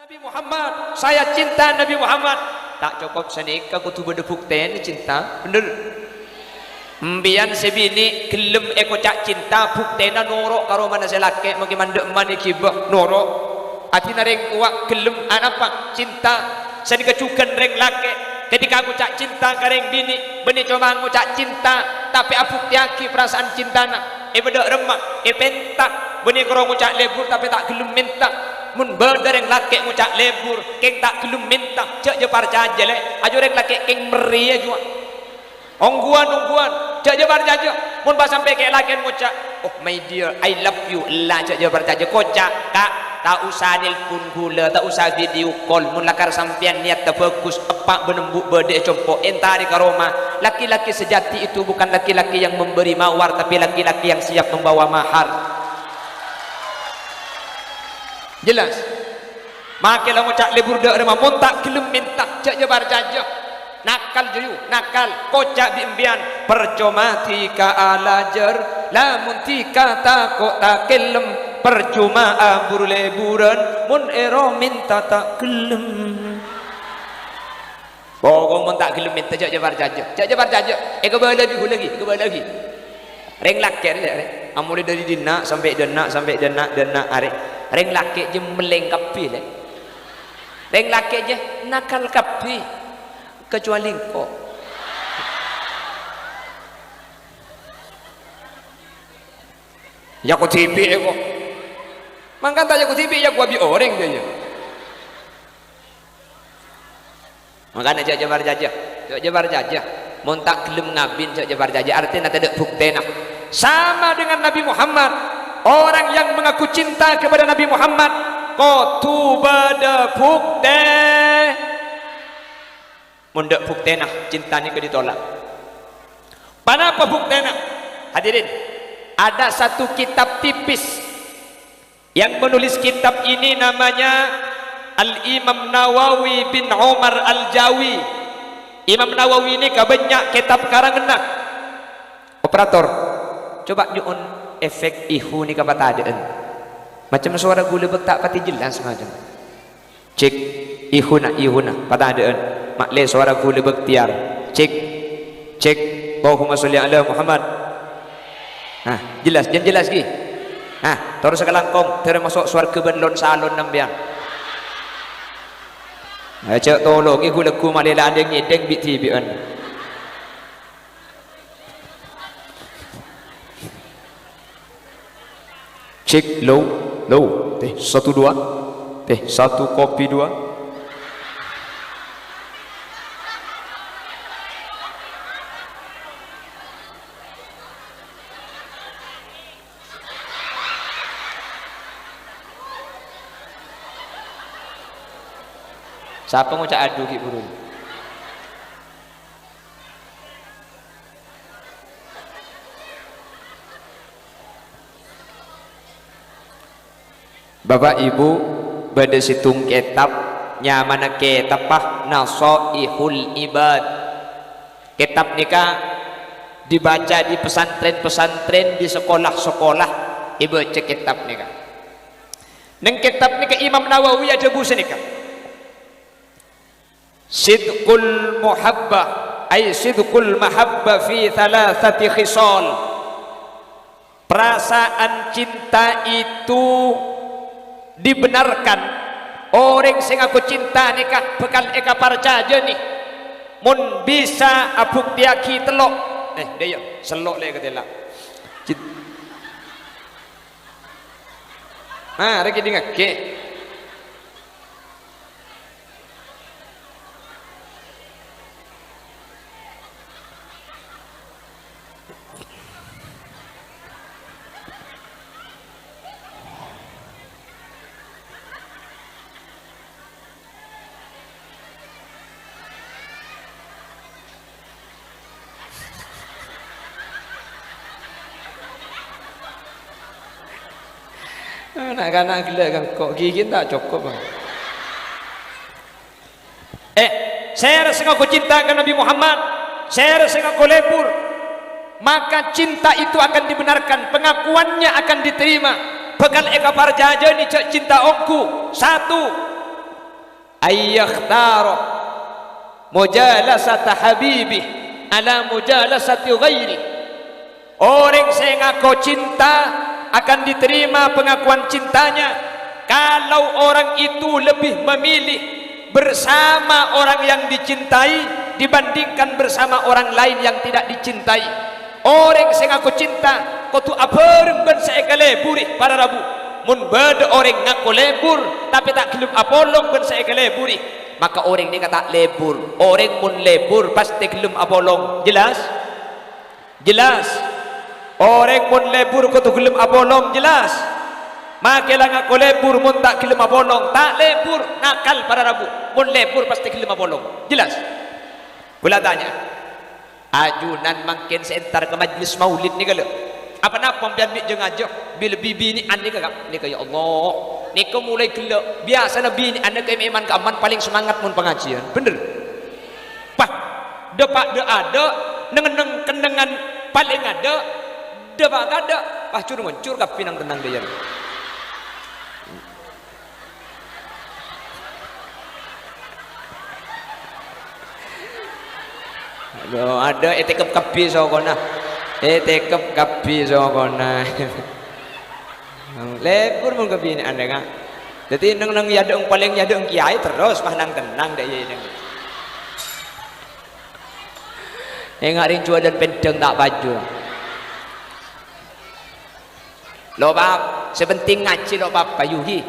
Nabi Muhammad, saya cinta Nabi Muhammad. Tak cukup senika kutu berdepuk ten cinta, bener. Mbian sebini gelem eko cak cinta buktena norok karo mana selake magi mandek mani kibah norok. Ati nareng uak gelem apa cinta senika cukan reng lake. Ketika aku cak cinta kareng bini, bini cuma aku cak cinta, tapi apuk tiaki perasaan cintana. Beda remak, pentak, bini karo aku cak lebur tapi tak gelem minta. Mun berdereng laki ngucak lebur keng tak gelum minta cek je parca jelek ajo reng laki keng meriah juga ongguan cek je parca je mun pas sampai kek laki ngucak oh my dear I love you lah cek je parca je kocak kak tak usah nelpon gula tak usah video call mun lakar sampian niat tak bagus epak benembuk bedek compok entari ke rumah. Laki-laki sejati itu bukan laki-laki yang memberi mawar tapi laki-laki yang siap membawa mahar. Jelas makilah ngucak lebur dak remah mun tak gelem minta cek jebar jajah nakal jeyu nakal kocak biembian percuma tika alajar lamun tika takok tak gelem percuma abur leburan mun ero minta tak gelem pokok mun tak gelem minta cek jebar jajah ke lagi reng laker rek amule dari dina sampai dena arek reng laki je melengkapi le. Reng laki je nakal kapi kecuali kau. Ya kau tipi eko. Mangkan tak ya kau tipi ya kau abi orang dia. Makanya jabar jajah. Montak gelem ngabin jabar jajah artinya tak ada bukti nak. Sama dengan Nabi Muhammad. Orang yang mengaku cinta kepada Nabi Muhammad kotu bada bukte mundak bukte nah cinta ni ke ditolak. Kenapa bukte nah? Hadirin, ada satu kitab tipis yang menulis kitab ini namanya Al-Imam Nawawi bin Umar Al-Jawi. Imam Nawawi ini banyak kitab karangan. Operator coba nyuun efek ihu ni kapa tadaan macam suara gula tak pati jelas macam cek ihu na patadaan makle suara gula bektiar cek Allahumma sholli ala Muhammad jelas lagi terus sekalangkong termasuk suara kebenlon salon nambian cek tolong ihu lagu malela ada ngedeng biti bian cek low teh 1 2 teh 1 kopi 2 siapa ngucak adu ki burung Bapak Ibu pada situng kitab nyamana kitab Nasaihul Ibad. Kitab nikah dibaca di pesantren-pesantren di sekolah-sekolah ibu cek kitab nikah. Neng kitab nikah Imam Nawawi ada buku nikah. Sidqul muhabbah ay sidqul mahabbah fi thalathati khisal. Perasaan cinta itu dibenarkan orang sing aku cinta nikah bekal eka parca aja nih mun bisa abuk tiaki telok dia selok le ketela reki dingak ke anak-anak gila kan kok gigi tak cukup bang. Saya rasa aku cinta ke Nabi Muhammad, saya rasa aku lebur, maka cinta itu akan dibenarkan, pengakuannya akan diterima. Bekal eka parjaja ni cinta ongku. Satu, ayyakhtara mujalasata habibi ala mujalasati ghairi. Orang yang ngaku cinta akan diterima pengakuan cintanya kalau orang itu lebih memilih bersama orang yang dicintai dibandingkan bersama orang lain yang tidak dicintai. Orang yang ngaku cinta kau tu apa ben saya leburi para rabu mun beda orang ngaku lebur tapi tak kelum apolong ben saya leburi, maka orang ni kata lebur. Orang mun lebur pasti kelum apolong. Jelas? Jelas? Orang mun lebur kau tu kelum apolong. Jelas? Makelah ngaku lebur mun tak kelum apolong. Tak lebur nakal para rabu. Mun lebur pasti kelum apolong. Jelas? Kula tanya, ajunan makin seentar ke majlis maulid ni kalau apa nak pembian bik jeng aja bila bibi ni ane kagak ni kaya Allah ni kau mulai gelak biasa nabi ni ane kaya iman keaman paling semangat mun pengajian bener pah depak de ada neng kendengan paling ada depak ada pah cur nguncur ka pinang tenang dia. Ada etekep kapi sokona etekep kapi sokona lebur mun kapi ni anda kan jadi neng yadeng paling yadeng kiai terus mah nang tenang deh ya neng ngaring cua dan pendeng tak baju lo bab sebenting ngaji lo bab payuhi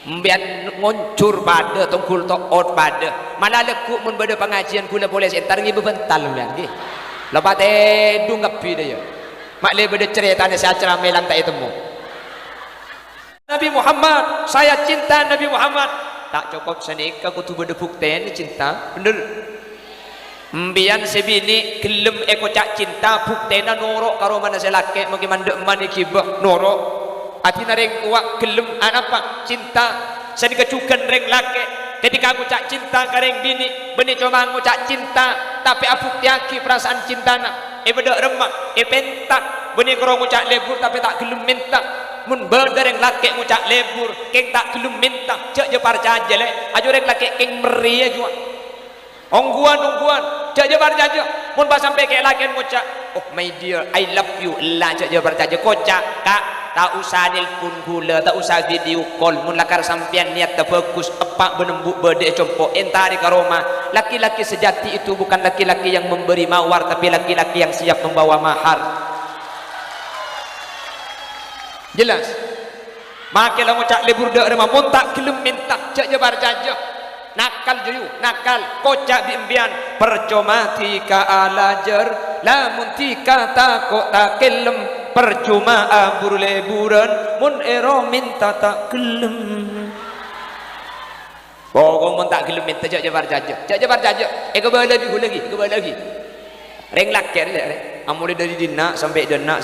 mbian ngoncur pada tungkul tok ot pada malah lekuk mun beda pengajian kula boleh entar ngi bebental mbian nggih lepas dung ngapi dia mak le beda cerita ni acara melang tak ketemu Nabi Muhammad, saya cinta Nabi Muhammad tak cukup senika kutu beda bukten cinta bener mbian sebini gelem eko cak cinta buktena norok karo mana selake magi mandek mani kibah norok hati nareng uak gelem apa cinta sedika cukan reng lake ketika ngucak cinta kareng bini beni cuma ngucak cinta tapi apuk tiaki perasaan cintana beda remak pentak beni karo ngucak lebur tapi tak gelem minta mun beda reng lake ngucak lebur keng tak gelem minta cek je parca aja le ajo reng lake keng meri aja ongguan cek je parca aja mun pas sampai ke lake ngucak oh my dear I love you lah cek je parca aja kocak kak tak usah nelpon gula, tak usah video call mun lakar sampean niat tak bagus epak benembuk bedek compok entari ka Roma. Laki-laki sejati itu bukan laki-laki yang memberi mawar tapi laki-laki yang siap membawa mahar. Jelas? Makelah ngucak lebur dek remah mun tak gelem minta cek jebar jajah nakal juyu nakal kocak bimbian percuma tika alajar lamun tika takok tak kelem percuma abur leburan mun ero minta tak gelem pokok mun tak gelem minta cek jebar jajah kebal lagi reng laki rek amule dari dina sampai dena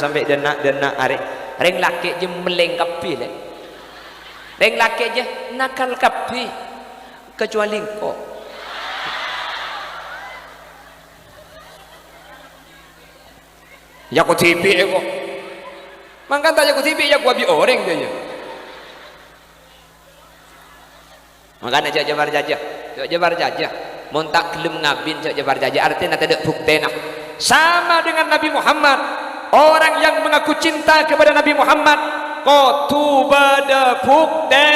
are reng laki je melengkapi le reng laki je nakal kapi kecuali kau ya kau tipi kok mangkan tanya ku tipi ya ku abi orang dia makanya cak jabar jajah mun tak gelem ngabin cak jabar jajah artinya tak ada buktena sama dengan Nabi Muhammad orang yang mengaku cinta kepada Nabi Muhammad kotu bada bukte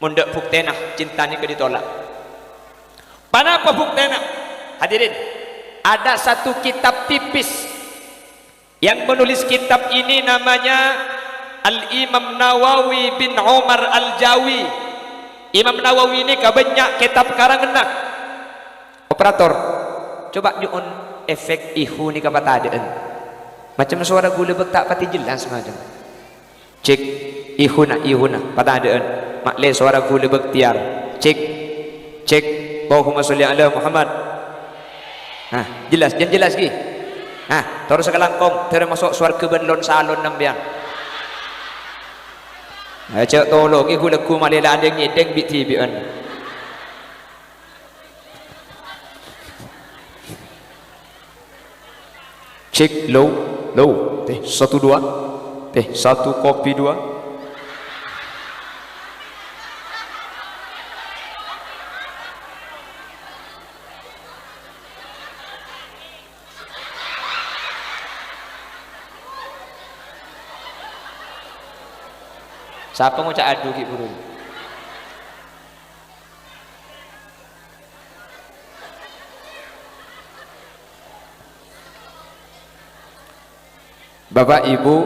mun dak buktena cintanya ke ditolak kenapa buktena hadirin ada satu kitab tipis yang menulis kitab ini namanya Al-Imam Nawawi bin Umar Al-Jawi. Imam Nawawi ini banyak kitab karangan operator coba diun efek ihu ni kapa tadaan macam suara gula tak pati jelas macam cek ihuna patadaan mak le suara gula bektiar cek Allahumma sholli ala Muhammad jelas lagi terus sekalangkong termasuk suarga benlon salon nambian cek tolong iku lagu malela ada ngedeng bit tibian cek low teh 1 2 teh 1 kopi 2 Siapa ngucap adu ki burung? Bapak Ibu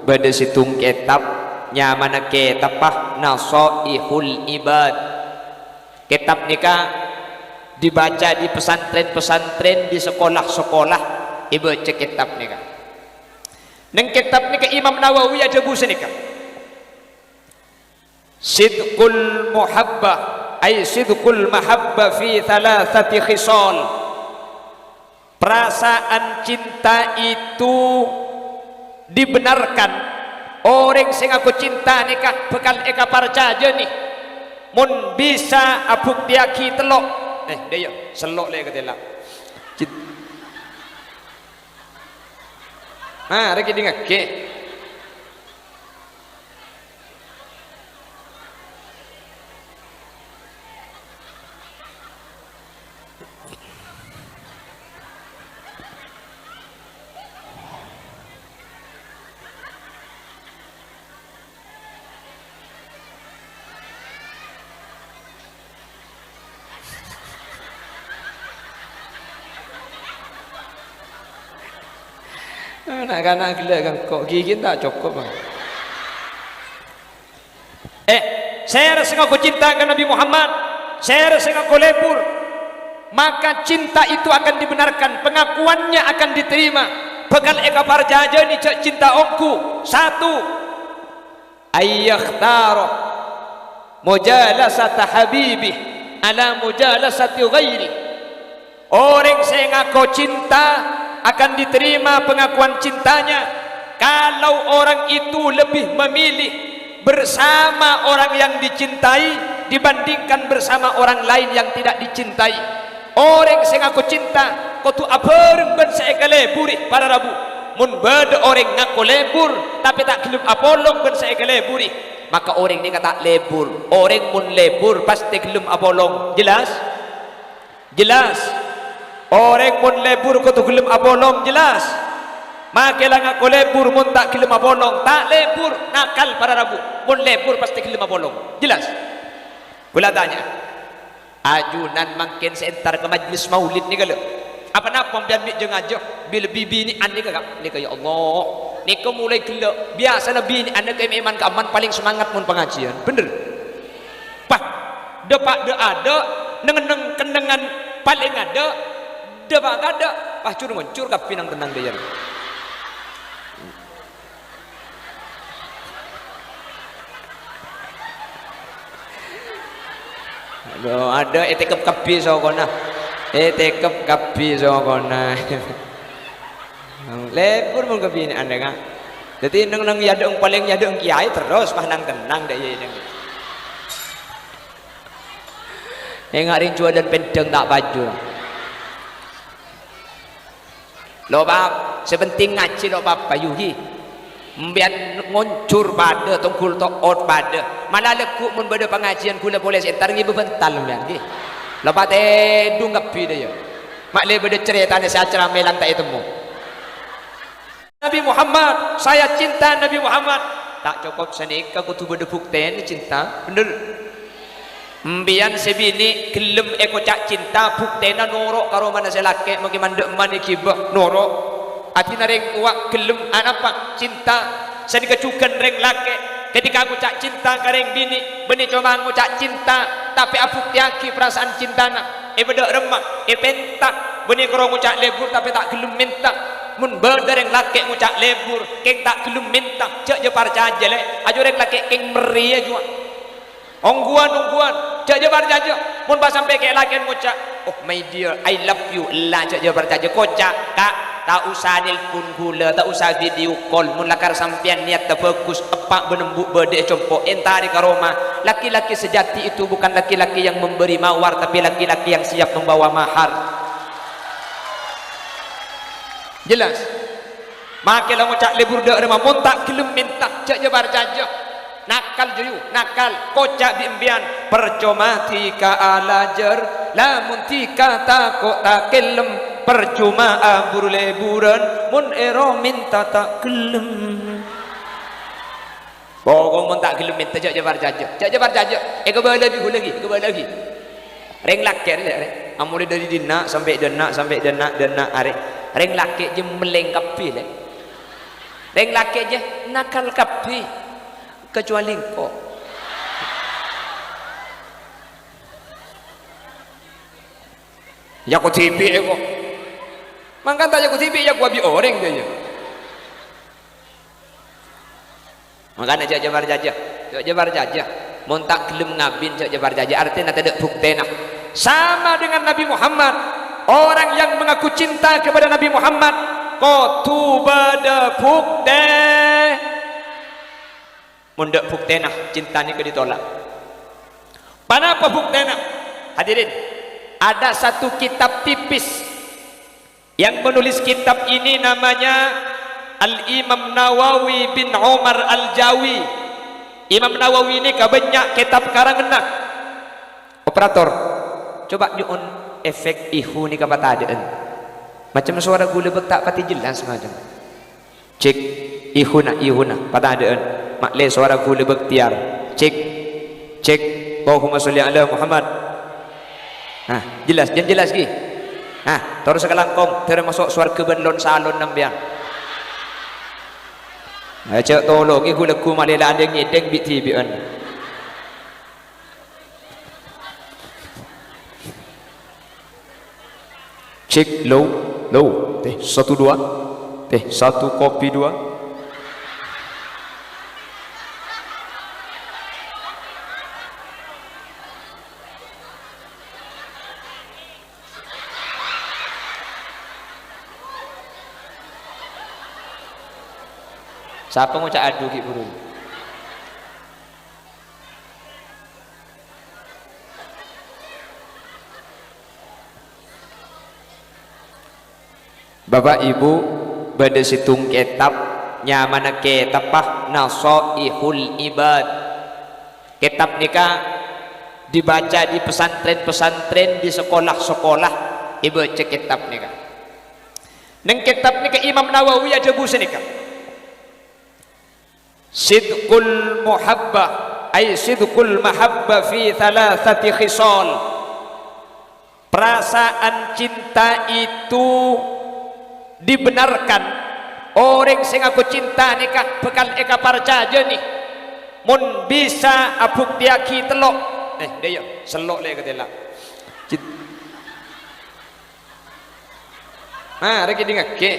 pada situng kitab nyamana kitab Nasaihul Ibad. Kitab nikah dibaca di pesantren-pesantren, di sekolah-sekolah ibu cek kitab nikah. Neng kitab nikah Imam Nawawi ada buku nikah. Sidqul muhabbah ay sidqul mahabbah fi thalathati khisal. Perasaan cinta itu dibenarkan. Orang sing aku cinta nikah bekal eka parcaja nih mun bisa abuk diaki telok dia selok le ketela reki dingake anak-anak gila kan kok gigi tak cukup bang. Saya rasa aku cintakan Nabi Muhammad, saya rasa aku lebur, maka cinta itu akan dibenarkan, pengakuannya akan diterima. Bekal eka parjaja ni cinta ongku satu ayyakhtaro mujalasata habibi ala mujalasati ghairi. Orang saya ngaku cinta akan diterima pengakuan cintanya kalau orang itu lebih memilih bersama orang yang dicintai dibandingkan bersama orang lain yang tidak dicintai. Orang yang ngaku cinta kau tu apa ben saya leburi para rabu mun beda orang ngaku lebur tapi tak kelum apolong ben saya leburi maka orang ni kata lebur. Orang mun lebur pasti kelum apolong. Jelas? Orang mun lebur kau tu kelum apolong. Jelas? Makelah ngaku lebur mun tak kelum apolong. Tak lebur nakal para rabu mun lebur pasti kelum apolong. Jelas? Kula tanya ajunan makin sebentar ke majlis maulid ni kalau apa nak pembiambing jeung aja bila bibi ni ane kagak ni ya Allah ni kau mulai gelak biasa nabi ni ane ke iman keaman paling semangat mun pengajian bener pak depak de ada neng kendengan paling ada depak ada pah cur mencur ka pinang tenang dia ada etekep kapi sokona etekep kapi sokona lebur mun kapi ni anda kan jadi neng yadong paling yadong kiai terus mah nang tenang deh ya ngaring cua dan pendeng tak baju lo bab sepenting ngaji lo bab payuhi mbian ngoncur pada tungkul tok ot pada malah lekuk mun beda pengajian kula boleh setar ngi bebental mbian nggih lepas dung ngapi dia mak le beda ceritane seacara melang tak temu Nabi Muhammad saya cinta Nabi Muhammad tak cukup senika kudu beda bukten cinta bener mbian sebini gelem eko cak cinta buktena norok karo mana selake magi mandek mani kibah norok ati nareng uak gelem apa cinta sedika cukan reng lake ketika aku cak cinta kareng bini beni coba ngucak cinta tapi apuk tiaki perasaan cintana beda remak pentak beni karo ngucak lebur tapi tak gelem minta mun beda reng lake ngucak lebur keng tak gelem minta cak je parca aja le ajo reng lake keng meri aja ongguan cak je parca aja mun pas sampai kek lake ngucak oh my dear I love you lah cak je parca aja kocak kak tak usah nelpon gula, tak usah video call mun lakar sampean niat tak bagus epak benembuk bedek compok entari ke Roma laki-laki sejati itu bukan laki-laki yang memberi mawar tapi laki-laki yang siap membawa mahar jelas makelah ngucak lebur dak remah mun tak gelem minta cak jebar jaja nakal juyu nakal kocak bimbian percuma tika alajar lamun tika takok tak kelem percuma abur leburan mun ero minta tak gelem Borong mun tak gelem minta jak jabar jajak. Jak jabar jajak. Ke lagi. Reng laki ni. Mulai dari dina sampai dana are. Reng laki je melengkapi le. Reng laki je nakal kapi. Kecuali kau. Ya ko tipi ko. Mangkan tak ya ko tipi ya ko abi orang dia. Makanya jak jabar jajah mun tak gelem ngabin jak jabar jajah artinya tak ada bukti nak sama dengan Nabi Muhammad. Orang yang mengaku cinta kepada Nabi Muhammad ko tu bada bukti mun dak bukti nak cinta ni ke ditolak. Kenapa bukti nak? Hadirin, ada satu kitab tipis yang menulis kitab ini namanya Al-Imam Nawawi bin Umar Al-Jawi. Imam Nawawi ini banyak kitab karangan. Operator, coba nyuun efek ihu ni kapa tadaan. Macam suara gula tak pati jelas macam. Cek ihuna patadaan. Makle suara gula bektiar. Cek Allahumma sholli ala Muhammad. Nah, jelas lagi. Nah, terus sekalangkong termasuk suara kebenlon salon nambian. Cak tolong iku lagu malela adeng nyedeng bit tibian. Cek low. Teh 1 2. Teh 1 kopi 2. Siapa ngucap adu ki burung? Bapak Ibu pada situng kitab nyamana kitab Nasaihul Ibad. Kitab nikah dibaca di pesantren-pesantren, di sekolah-sekolah ibu cek kitab nikah. Neng kitab nikah Imam Nawawi ada buku nikah. Sidqul muhabbah ay sidqul mahabbah fi thalathati khisal. Perasaan cinta itu dibenarkan. Orang sing aku cinta nikah bekal eka parcaja nih mun bisa abuk tiaki telok dia selok le ketela reki dingake.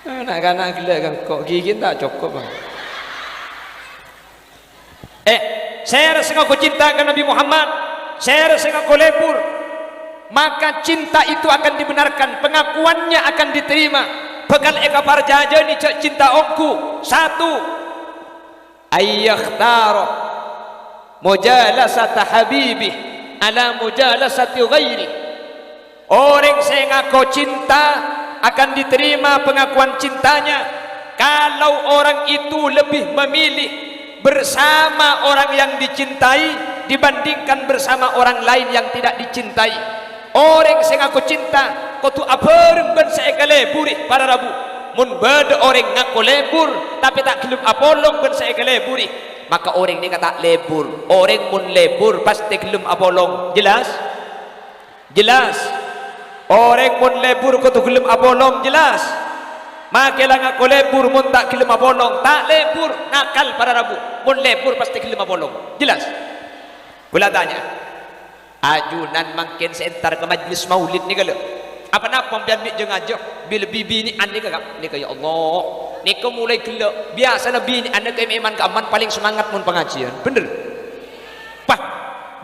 Anak-anak gila kan kok gigi tak cukup bang. Saya rasa aku cinta ke Nabi Muhammad, saya rasa aku lebur, maka cinta itu akan dibenarkan, pengakuannya akan diterima. Bekal eka parjaja ni cak cinta ongku. 1 ayyakhtaro mujalasata habibi ala mujalasati ghairi. Orang saya ngaku cinta akan diterima pengakuan cintanya kalau orang itu lebih memilih bersama orang yang dicintai dibandingkan bersama orang lain yang tidak dicintai. Orang sing aku cinta kau tu abareng ben saeka leburi para rabu mun bade orang ngaku lebur tapi tak gelem apolong ben saeka leburi maka orang ni kata lebur. Orang mun lebur pasti gelem apolong. Jelas orang mun lebur kau tu gelem abolong jelas. Makelah ngaku lebur mun tak gelem abolong tak lebur nakal para rabu. Mun lebur pasti gelem abolong jelas. Kula tanya ajunan makin sentar ke majlis maulid ni kalau apa napa biar mik jeung ajak bila bibi ni ane kagak ni ya Allah ni kau mulai gelak biasa nabi ni ane ke iman ke aman paling semangat mun pengajian bener pah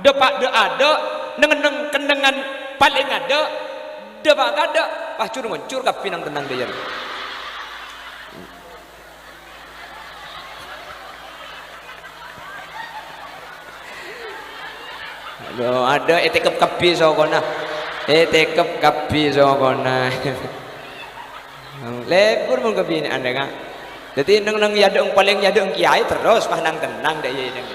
depak de ada neng kendengan paling ada depak ada pah cur mencur ka pinang tenang dia Lo ada etekep kapi sokona. Etekep kapi sokona. Lebur mun kapi ni anda kan. Jadi nang yadong paling yadong kiai terus mah nang tenang dah ye nang.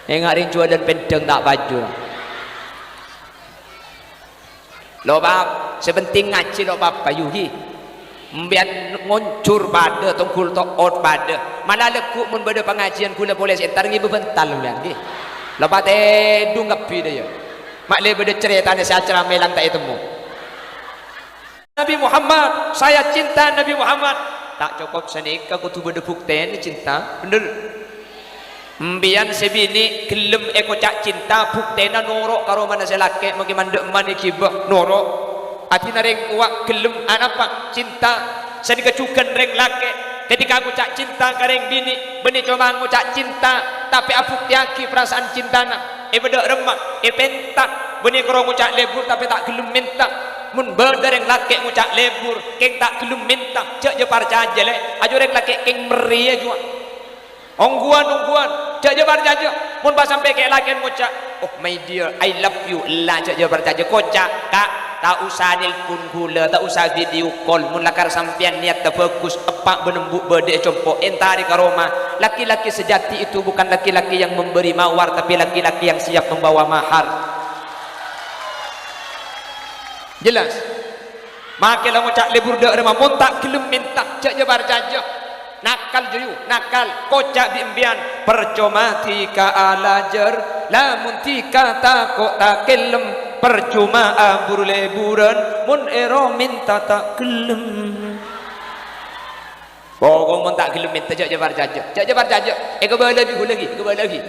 Engak ring cua dan pendeng tak baju. Lo bab sepenting ngaji lo bab payuhi. Mbian ngoncur pada tongkul tok ot pada. Malah lekuk mun bade pengajian kula boleh entar ngi bebental mbian nggih. Lo bab dung kapi dah ya. Mak le bade ceritane si acara melang tak temu. Nabi Muhammad, saya cinta Nabi Muhammad. Tak cukup senika kudu bade bukten cinta, bener. Mbian sebini gelem eko cak cinta buktena norok karo mana selake magi mandek mani kibah norok. Ati nareng uak gelem anapa cinta sedika cukan reng lake ketika aku cak cinta kareng bini beni coba aku cak cinta tapi apuk tiaki perasaan cintana bedok remak pentak beni karo ngucak lebur tapi tak gelem minta mun berdereng lake ngucak lebur keng tak gelem minta cek je parca aja le ajo reng lake keng meri aja ongguan cek je parca aja mun pas sampai kek lake ngucak oh my dear I love you lah cek je parca aja kocak kak tak usah nelpon gula, tak usah video call mun lakar sampean niat tak bagus epak benembuk bedek compok entari ke rumah. Laki-laki sejati itu bukan laki-laki yang memberi mawar tapi laki-laki yang siap membawa mahar. Jelas makilah ngucak libur dek rumah mun tak gelem minta cek jebar jajah nakal juyu nakal kocak biembian percuma tika alajar lamun tika takok tak kelem percuma abur leburan mun ero minta tak gelem pokok mun tak gelem minta cek jebar jajah kebal lagi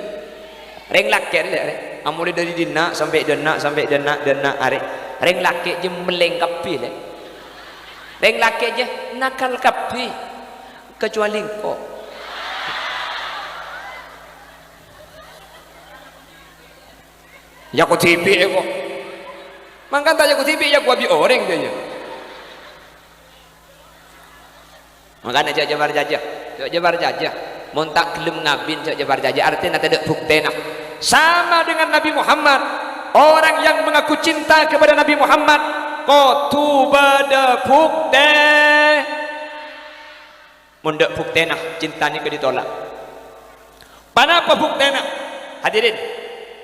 reng laker rek amule dari dina sampai dena arek reng laki je melengkapi le reng laki je nakal kapi kecuali kau ya kau tipi kau mangkan tak aku tipi ya kau abi orang dia makanya cak jabar jajah montak gelem ngabin cak jabar jajah artinya tidak bukti nak sama dengan Nabi Muhammad orang yang mengaku cinta kepada Nabi Muhammad kau tu bada bukti mundak bukti nak cintanya ke ditolak kenapa bukti nak hadirin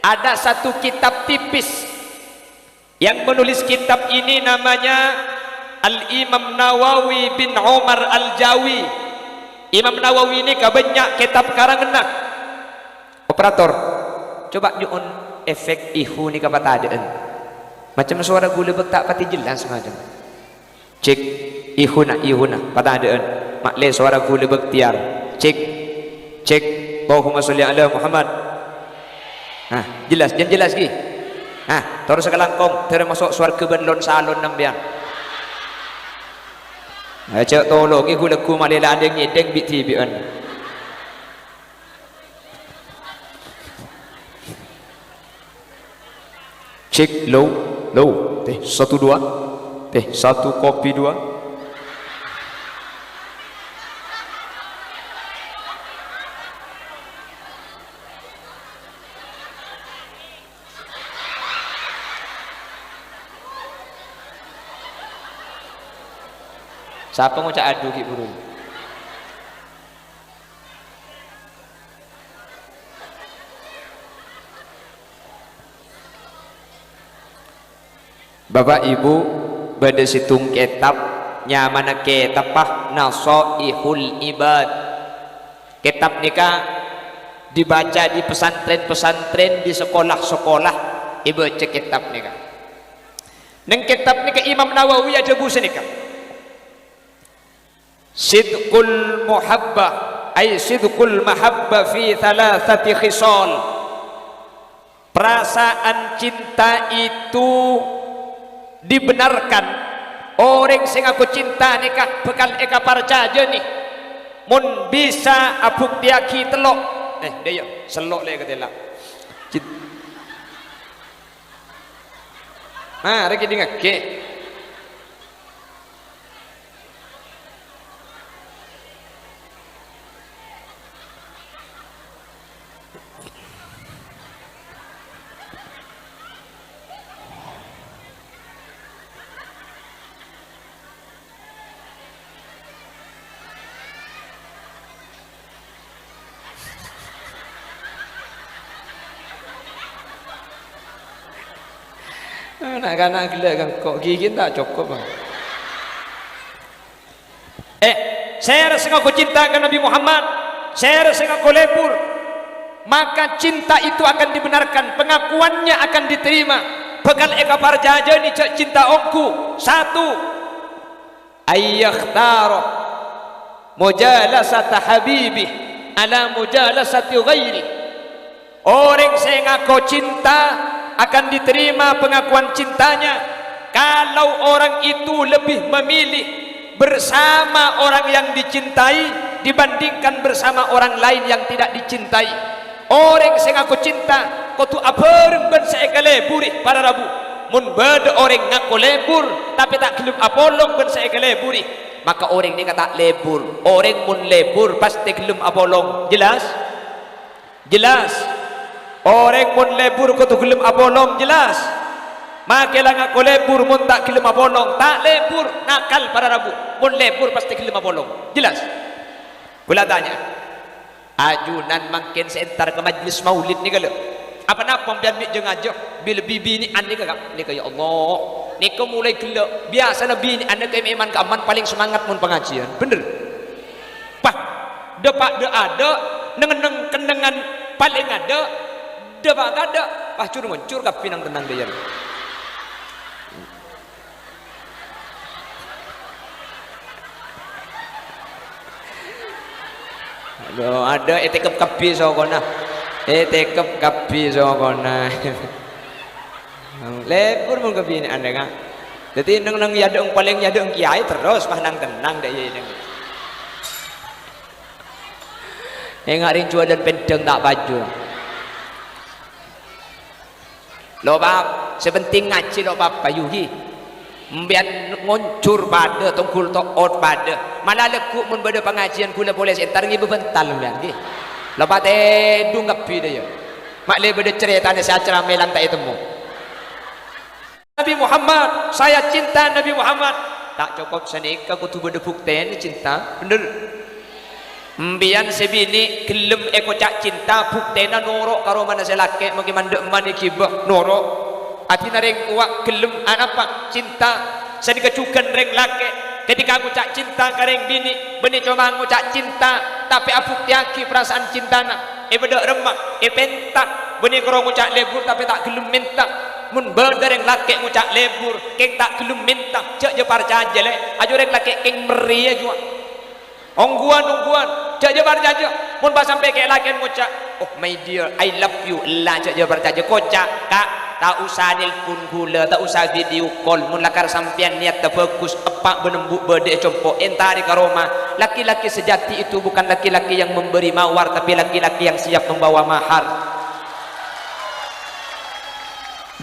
ada satu kitab tipis yang menulis kitab ini namanya Al-Imam Nawawi bin Umar Al-Jawi. Imam Nawawi ini kebanyak kitab karangan operator coba nyuun efek ihu ni kapatadaan macam suara gula tak pati jelas macam cek ihuna patadaan makle suara gula bektiar cek Allahumma sholli ala Muhammad jelas lagi terus sekalangkong termasuk suara kebenlon salon nambian cek tolong iku lagu malela adeng nyedeng bit tibian cek low teh 1 2 teh 1 kopi 2 siapa ngucap adu ki burung Bapak Ibu pada situng kitab nyamana kitab Nasaihul Ibad kitab nikah dibaca di pesantren-pesantren di sekolah-sekolah ibu cek kitab nikah neng kitab nikah Imam Nawawi ada buku nikah sidqul muhabbah ay sidqul mahabbah fi thalathati khisal perasaan cinta itu dibenarkan orang sing aku cinta nikah bekal eka parcaja nih mun bisa abuk tiaki telok dia selok le ketela reki dingake Anak-anak gila kan kok gigi tak cukup bang. Saya rasa aku cintakan Nabi Muhammad, saya rasa aku lebur, maka cinta itu akan dibenarkan, pengakuannya akan diterima. Bekal eka parjaja ni cak cinta ongku. Satu, ayyakhtara mujalasata habibi ala mujalasati ghairi. Orang saya ngaku cinta akan diterima pengakuan cintanya kalau orang itu lebih memilih bersama orang yang dicintai dibandingkan bersama orang lain yang tidak dicintai. Orang saya ngaku cinta kau tu apa ben saya keleburi para rabu mun beda orang ngaku lebur tapi tak kelub apolong ben saya keleburi, maka orang ni kata lebur. Orang mun lebur pasti kelum apolong. Jelas? Jelas. Orang mun lebur kau tu kelum apolong. Jelas? Maka lah ngaku lebur mun tak kelum apolong, tak lebur nakal para rabu. Mun lebur pasti kelum apolong. Jelas? Kula tanya, ajunan makin sentar ke majlis maulid ni kalau apa nak pembian mik jengajak bila bibi ni ane kagak ni kaya Allah ni kau mulai kelak biasa nabi ni ane kaya iman keaman paling semangat mun pengajian bener pah depak de ada neng kendengan paling ada depak ada pah cur nguncur kapi nang tenang dia. Aduh, ada etikep kapi sokona, etikep kapi sokona. Lebur mun kapi ni anda kan. Jadi nang yadong paling yadong kiai terus mah nang tenang dah ye nang. Engak rincu dan pendeng tak baju. Lo bab sepenting ngaji lo bab payuhi. Mbian ngoncur pada tungkul ot pada malah lekuk mun beda pengajian kula boleh sentar ngi bebental mbian nggih lepas dung ngapi dia mak le beda ceritane saya acara melan tak temu Nabi Muhammad, saya cinta Nabi Muhammad tak cukup senika kudu beda bukten cinta bener mbian sebini gelem eko cak cinta buktena norok karo mana selake magi mandek man iki bah norok ati nareng uak gelem apa cinta sedika cukan reng lake ketika aku cak cinta kareng bini beni coba aku cak cinta tapi apuk tiaki perasaan cintana beda remak pentak beni karo ngucak lebur tapi tak gelem minta mun berdereng lake ngucak lebur keng tak gelem minta cek je parcaja le ajo reng lake keng meri aja ongguan cek je parcaja mun pas sampai ke lake ngucak oh my dear I love you lah cek je parcaja kocak kak tak usah nelpon gula, tak usah video call mun lakar sampian niat terfokus epak benembuk bedek compok entari ke rumah. Laki-laki sejati itu bukan laki-laki yang memberi mawar tapi laki-laki yang siap membawa mahar.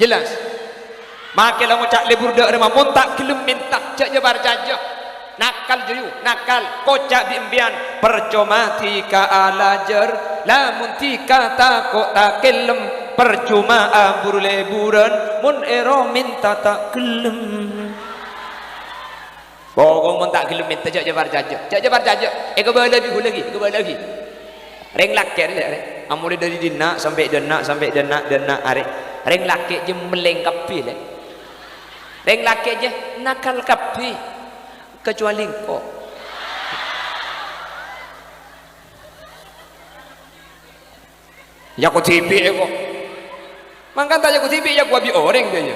Jelas? Maka lah ngucak lebur dek remah mun tak gelem minta cek jebar jajah nakal juyu nakal kocak biimbian percuma tika alajar lamun tika takok tak kelem percuma abur leburan mun ero minta tak gelem pokok mun tak gelem minta cek jebar jajah kebal lagi reng laki rek mulai dari dina sampai dena arek reng laki je melengkapi le reng laki je nakal kapi kecuali kok ya ku TV kok mangkan tak ku TV ya ku abi orang dia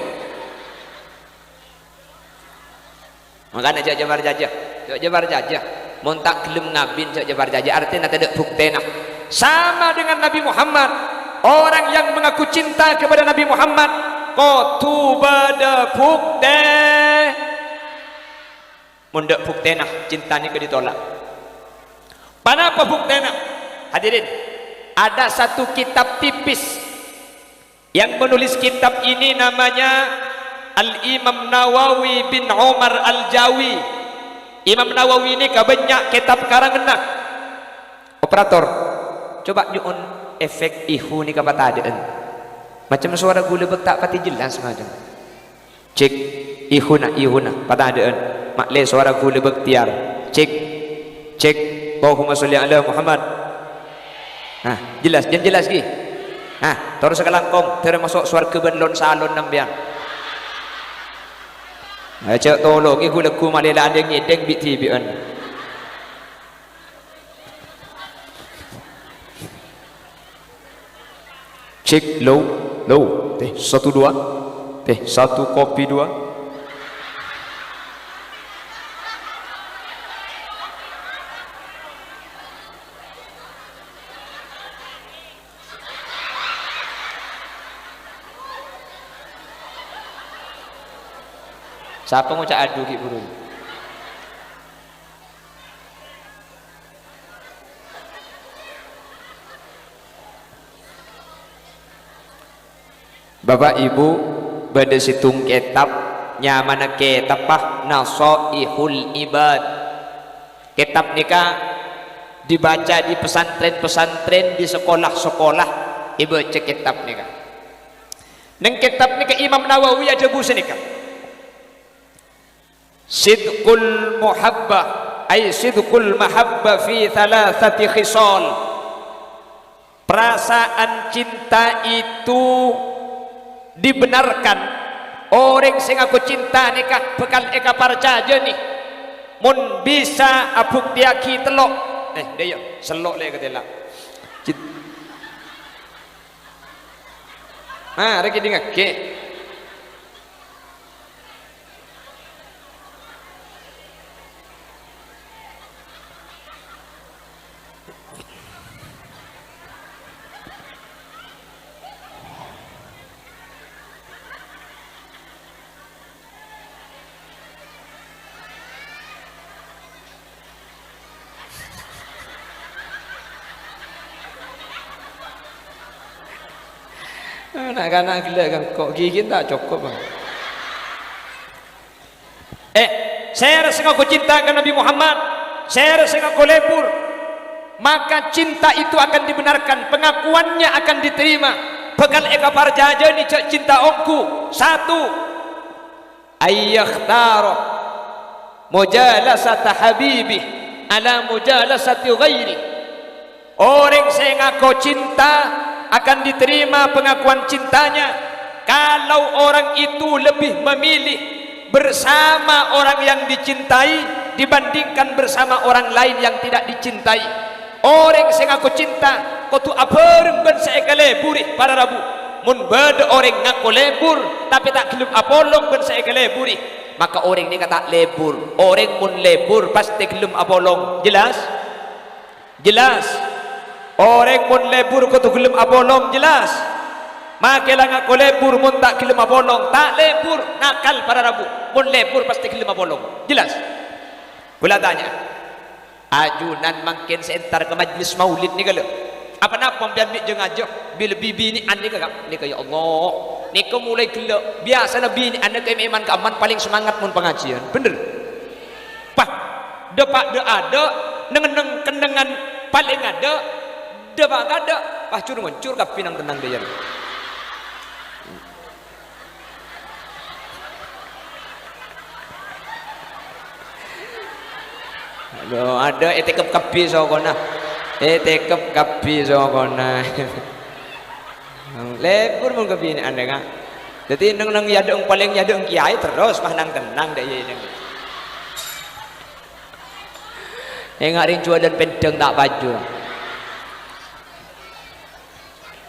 makanya cak jabar jajah mun tak gelem ngabin cak jabar jajah artinya tak ada buktena sama dengan Nabi Muhammad. Orang yang mengaku cinta kepada Nabi Muhammad kotu bada bukte mundak buktena cintanya ke ditolak. Kenapa buktena? Hadirin, ada satu kitab tipis yang menulis kitab ini namanya Al-Imam Nawawi bin Umar Al-Jawi. Imam Nawawi ini kebanyak kitab karangan. Operator, coba nyuun efek ihu ni kata adaan. Macam suara gula betak pati jelas macam. Cek ihuna pada adaan. Makle suara gula bektiar. Cek Allahumma sholli ala Muhammad. Jelas lagi. Terus sekalangkong terus masuk suara kebenlon salon nambian. Cak tolong iku lagu Malaysia ada ngedeng biti bian. Cek low, low. Teh 1 2. Teh 1 kopi 2. Siapa mau cak adu ki burung? Bapak Ibu pada situng kitab nyamana kitab Nasaihul Ibad. Kitab nikah dibaca di pesantren-pesantren, di sekolah-sekolah ibu cek kitab nikah. Neng kitab nikah Imam Nawawi ada buku nikah. Sidqul muhabbah ay sidqul mahabbah fi thalathati khisal. Perasaan cinta itu dibenarkan. Orang sing aku cinta nikah bekal eka parcaja nih mun bisa abuk tiaki telok dia selok le ketela reki dingak ke anak-anak gila kan kok gigi tak cukup bang. Saya rasa aku cinta ke Nabi Muhammad, saya rasa aku lebur, maka cinta itu akan dibenarkan, pengakuannya akan diterima. Bekal eka parjaja ni cak cinta omku. 1 ayyakhtara mujalasata habibih ala mujalasati ghairi. Orang saya ngaku cinta akan diterima pengakuan cintanya kalau orang itu lebih memilih bersama orang yang dicintai dibandingkan bersama orang lain yang tidak dicintai. Orang sing aku cinta kau tu apa ben saya leburi para rabu mun beda orang ngaku lebur tapi tak gelem apolong ben saya leburi maka orang ni kata lebur. Orang mun lebur pasti gelem apolong. Jelas orang mun lebur kau tu gelem abolong jelas. Makelah ngaku lebur mun tak gelem abolong tak lebur nakal para rabu. Mun lebur pasti gelem abolong jelas. Kula tanya ajunan makin sentar ke majlis maulid ni kalau apa napa biar bik jeng aja bila bibi ni ande kagak ni ya Allah ni kau mulai gelak biasa nabi ni ande ke iman ke aman paling semangat mun pengajian bener pah depak de ada neng kendengan paling ada depak ada pah cur ngoncur ka pinang tenang dia ada etekep kapi sokona etekep kapi sokona lebur mun kapi ni anda kan jadi neng yadeng paling yadeng kiai terus mah nang tenang deh ini ngaring cua dan pendeng tak baju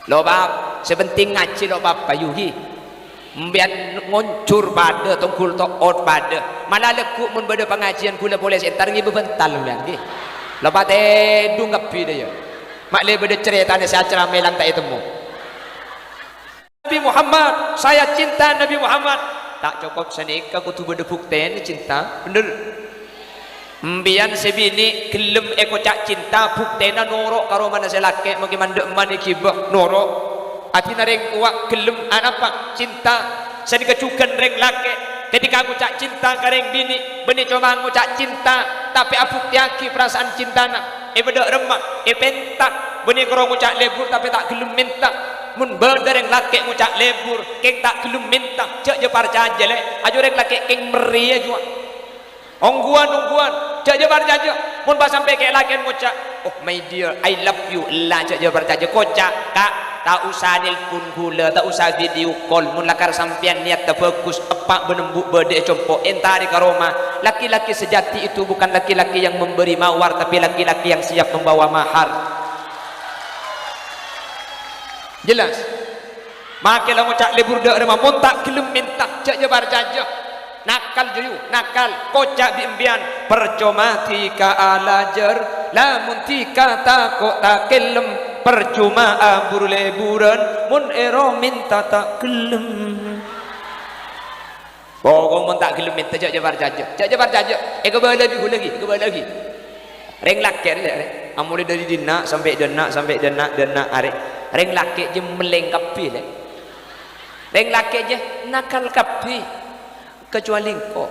lo bab sepenting ngaji lo bab payuhi mbian ngoncur pada tungkul ot pada malah lekuk mun beda pengajian kula boleh sentar ngi bebental mbian nggih lepas dung ngapi dia mak le beda ceritane seacara melang tak temu Nabi Muhammad saya cinta Nabi Muhammad tak cukup senika kudu beda bukten cinta bener mbian sebini gelem eko cak cinta buktena norok karo mana selake magi mandek mani kibah norok ati nareng uak gelem apa cinta saya dikecukan reng lake ketika aku cak cinta kareng bini beni coba aku cak cinta tapi aku tiaki perasaan cintana beda remak pentak beni karo ngucak lebur tapi tak gelem minta mun beda reng lake ngucak lebur keng tak gelem minta cak je parcaja le ajo reng lake keng meri aja ongguan cak je parcaja mun pas sampai ke lake ngucak oh my dear I love you lah cak je parcaja kocak kak tak usah nelpon gula, tak usah video call. Mun lakar sampian niat terfokus epak benembuk bedek compok entah di karoma. Laki-laki sejati itu bukan laki-laki yang memberi mawar, tapi laki-laki yang siap membawa mahar. Jelas? Makilah ngucap libur dak remah mun tak gelem minta cak jebar jajah. Nakal juyu, nakal kocak biembian percuma tika alajar lamun tika takok tak kelem percuma abur leburan mun ero minta tak gelem. Pokok mun tak gelem minta cak jebar jajah kebal lagi reng laki ni mulai dari dina sampai dena arek reng laki je melengkapi le reng laki je nakal kapi kecuali kau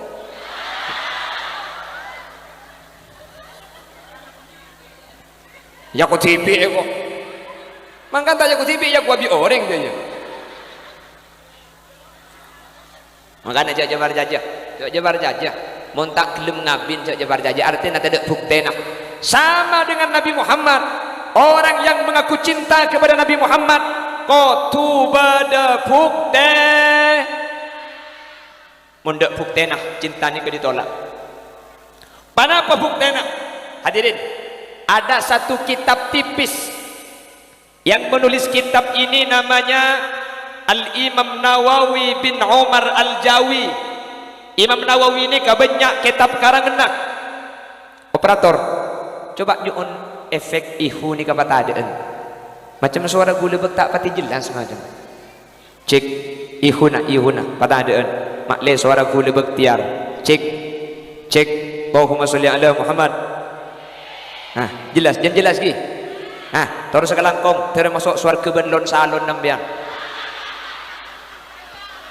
ya kau tipi kau mangkan tak ya kau tipi ya kau abi orang dia makanya cak jabar jajah mun tak gelem ngabin cak jabar jajah artinya tak ada bukti nak sama dengan Nabi Muhammad. Orang yang mengaku cinta kepada Nabi Muhammad kau tu bada bukti mundak bukti nak cinta ni ke ditolak. Kenapa bukti nak? Hadirin, ada satu kitab tipis yang menulis kitab ini namanya Al-Imam Nawawi bin Umar Al-Jawi. Imam Nawawi ini kebanyak kitab karangan. Operator, coba di on efek ihu ni kapa tadaan. Macam suara gula tak pati jelas macam. Cek ihuna pada adaan. Makle suara gula bektiar. Cek Allahumma sholli ala Muhammad. Jelas lagi. Terus sekalangkong termasuk suara kebenlon salon nambian.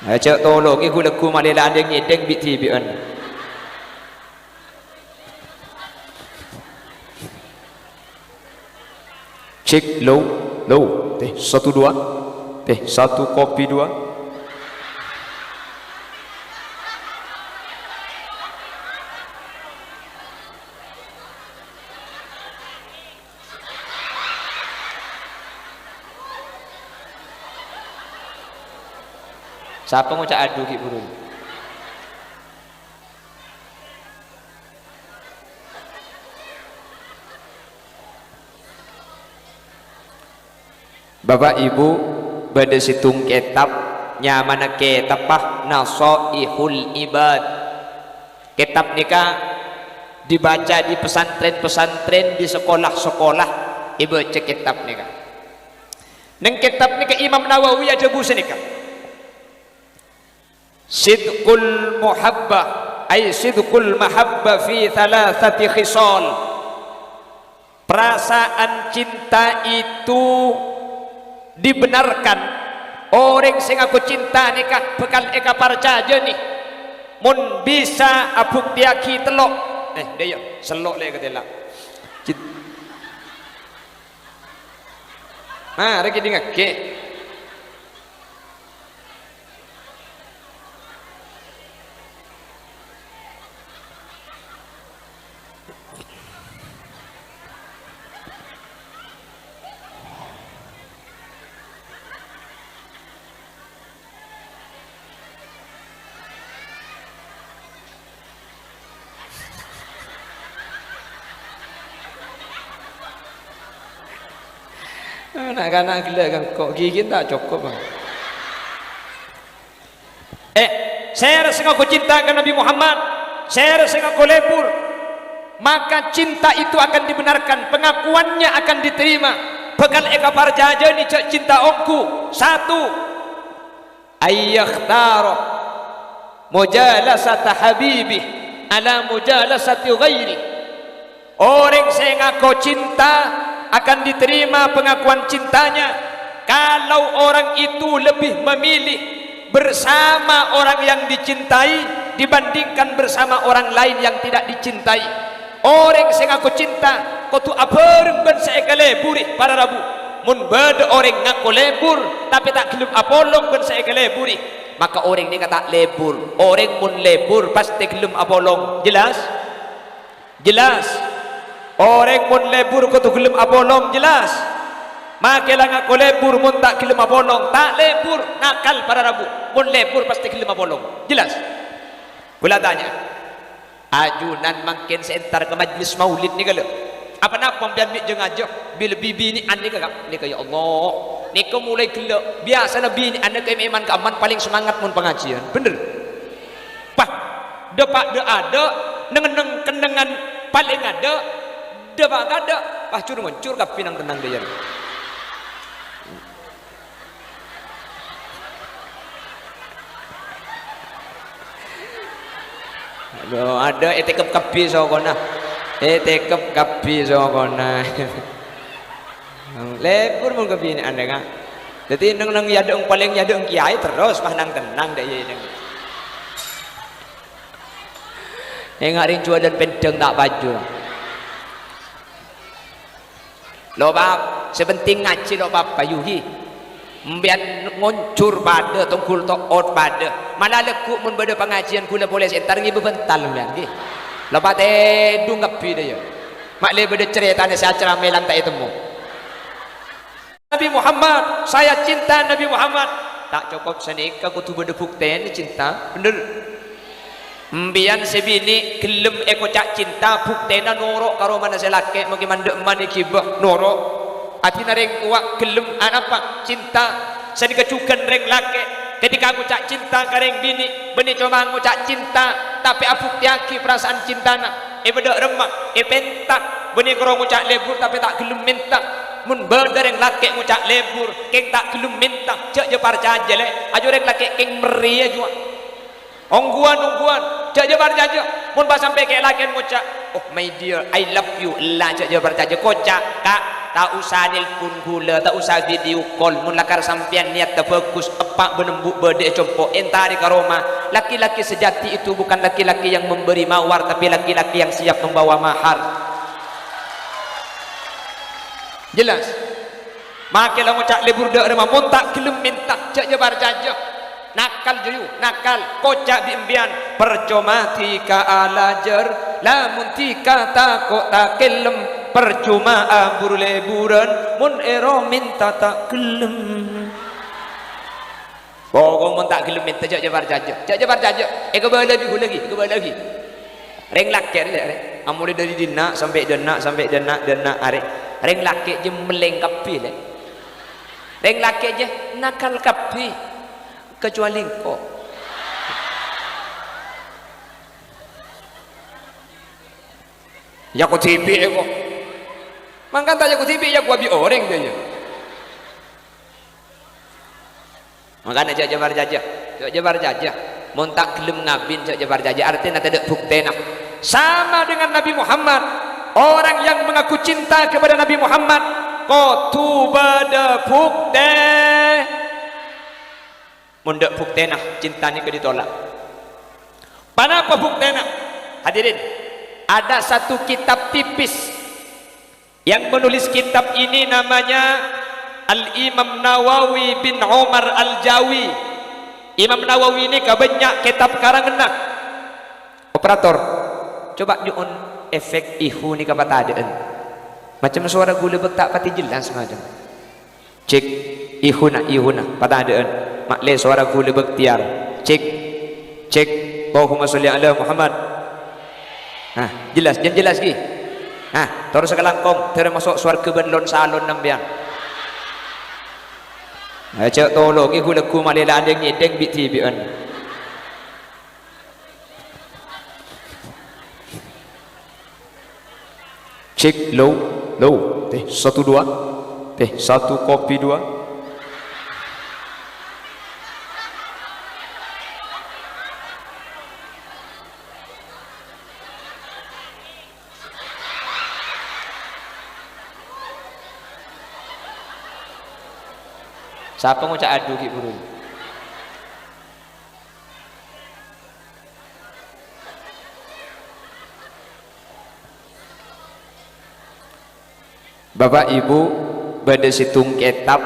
Cek tolong ihu lagu malela ada ngedeng biti bian. Cek low 1 2 1 kopi 2. Siapa mau cak adu ki burung? Bapak Ibu pada situng kitab nyamana kitab Nasaihul Ibad. Kitab nikah dibaca di pesantren-pesantren, di sekolah-sekolah ibu cek kitab nikah. Neng kitab nikah Imam Nawawi aja busa nikah. Sidqul muhabbah ay sidqul mahabbah fi thalathati khisal. Perasaan cinta itu dibenarkan. Orang sing aku cinta nikah bekal eka parcaja nih mun bisa abuk diaki telok dia selok le ketela reki dingake anak-anak gila kan kok gigi tak cukup bang. Saya rasa aku cinta ke Nabi Muhammad, saya rasa aku lebur, maka cinta itu akan dibenarkan, pengakuannya akan diterima. Bekal eka parjaja ni cak cinta omku. 1 ayyakhtara mujalasata habibih ala mujalasati ghairi. Orang saya ngaku cinta akan diterima pengakuan cintanya kalau orang itu lebih memilih bersama orang yang dicintai dibandingkan bersama orang lain yang tidak dicintai. Orang sing aku cinta kau tu abareng ben saeka leburi para rabu mun beda orang ngaku lebur tapi tak gelem apolong ben saeka leburi maka orang ni kata lebur. Orang mun lebur pasti gelem apolong. Jelas Orang mun lebur kau tu gelem apolong jelas. Makelang aku lebur mun tak kelima bolong, tak lebur nakal para rabu. Mun lebur pasti kelima bolong. Jelas? Kula tanya. Ajunan makin seentar ke majlis maulid ni kalau. Apa napa biar mik jeung aja bila bibi ni ane kagak. Ni ya Allah. Ni ko mulai gelak. Biasa nabi ni ane ke iman ke aman paling semangat mun pengajian. Bener. Pah, depak de ada, neng kendengan paling ada, depak ada. Pah cur muncur ka pinang tenang dia. Aduh, ada etekep kapi sokona. Etekep kapi sokona. Lebur mun kapi ni anda kan. Jadi neng yadeng paling yadeng kiai terus pah nang tenang dah ye neng. Ngaring cua dan pendeng tak baju. Lo bab sepenting ngaji lo bab payuhi. Mbian ngoncur pada tungkul tok ot pada malah lekuk mun beda pengajian kula boleh entar ngi bebental mbian nggih lepas teh dung ngapi dia mak le beda cerita ni acara melang tak temu Nabi Muhammad, saya cinta Nabi Muhammad, tak cukup senika kudu beda bukten cinta bener mbian sebini gelem eko cak cinta buktena norok karo mana selake mungkin mandek man ikibah norok hati nareng kuat gelem apa cinta sedika cukan reng lake ketika aku cak cinta kareng bini bini cuma aku cak cinta tapi apuk tiaki perasaan cintana beda remak pentak bini karo ngucak lebur tapi tak gelem minta mun beda reng lake ngucak lebur keng tak gelem minta cek je parcaja le ajo reng lake keng meri aja ongguan cek je parcaja mun pas sampai ke lake ngucak oh my dear I love you lah cek je parcaja kocak kak tak usah nelpon gula, tak usah video call mun lakar sampean niat tak bagus epak benembuk bede compo entari ka Roma. Laki-laki sejati itu bukan laki-laki yang memberi mawar tapi laki-laki yang siap membawa mahar. Jelas? Make lah ngucak lebur dak remah mun tak gelem minta cek jebar jajah. Nakal juyu, nakal kocak biembian percuma tika alajar lamun tika takok tak kelem percuma ambur leburan mun ero minta tak gelem pokok mun tak gelem minta cek jebar jajah kebal lagi reng laki le amule dari dina sampai dena are reng laki je melengkapi le reng laki je nakal kapi kecuali kok ya ku tipi kok mangkan tak ya ku tipi ya ku abi orang dia makanya cak jabar jajah mun tak gelem ngabin cak jabar jajah artinya tidak buktena sama dengan Nabi Muhammad orang yang mengaku cinta kepada Nabi Muhammad kotu bada bukte mundak buktena cinta ni ke ditolak kenapa buktena hadirin ada satu kitab tipis yang menulis kitab ini namanya Al-Imam Nawawi bin Umar Al-Jawi. Imam Nawawi ini kebanyak kitab karangan operator coba di on efek ihu ni kapa tadaan macam suara gula tak pati jelas macam cek ihuna patadaan makle suara gula bektiar cek Allahumma sholli ala Muhammad jelas lagi terus sekalangkong termasuk suara benlon salon nambian cek tolong iku lagu malela adeng ngedeng bit tibian cek low teh 1 2 teh 1 kopi 2 siapa ngucak adu ki buru Bapak Ibu pada situng kitab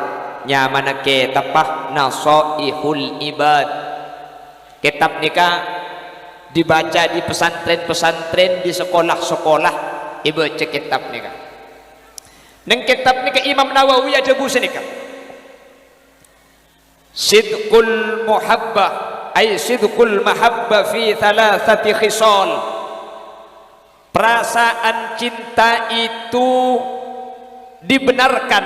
nyamana kitab Nasaihul Ibad kitab nikah dibaca di pesantren-pesantren di sekolah-sekolah ibu cek kitab nikah Neng kitab ni ke Imam Nawawi ada buku ni kan. Sidqul muhabbah ay sidqul mahabbah fi thalathati khisal. Perasaan cinta itu dibenarkan.